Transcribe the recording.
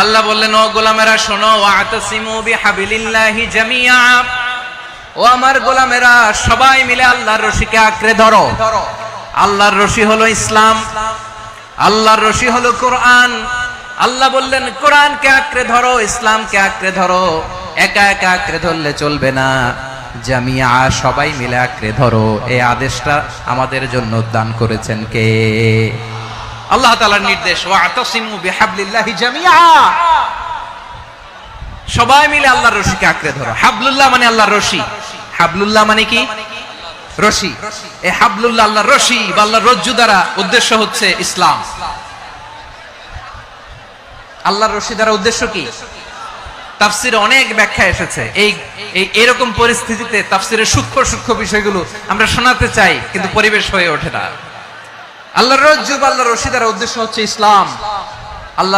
আল্লাহ বললেন, ও গোলামেরা শোনো, ওয়াতাসিমু বিহাবিলিল্লাহি জামিআ, ও আমার গোলামেরা সবাই মিলে আল্লাহর রশিকে আঁকড়ে ধরো। আল্লাহর রশি হলো ইসলাম, আল্লাহর রশি হলো কোরআন। আল্লাহ বললেন কোরআনকে আঁকড়ে ধরো, ইসলামকে আঁকড়ে ধরো। একা একা আঁকড়ে ধরলে চলবে না, জামিয়া সবাই মিলে আঁকড়ে ধরো। এই আদেশটা আমাদের জন্য দান করেছেন কে? আল্লাহ তাআলার নির্দেশ, ওয়াতাসিমু বিহাবলিল্লাহি জামিআ, সবাই মিলে আল্লাহর রশিকে আঁকড়ে ধরো। হাবলুল্লাহ মানে আল্লাহর রশি, হাবলুল্লাহ মানে কি? রশি। এই হাবলুল্লাহ আল্লাহর রশি বা আল্লাহর রজ্জু দ্বারা উদ্দেশ্য হচ্ছে ইসলাম। আল্লাহর রশি দ্বারা উদ্দেশ্য কি? তাফসিরে অনেক ব্যাখ্যা এসেছে। এরকম পরিস্থিতিতে তাফসিরের সূক্ষ্ম সূক্ষ্ম বিষয়গুলো আমরা শোনাতে চাই, কিন্তু পরিবেশ হয়ে ওঠে না। আল্লাহর রজ্জু বা আল্লাহর রশি দ্বারা উদ্দেশ্য হচ্ছে ইসলাম।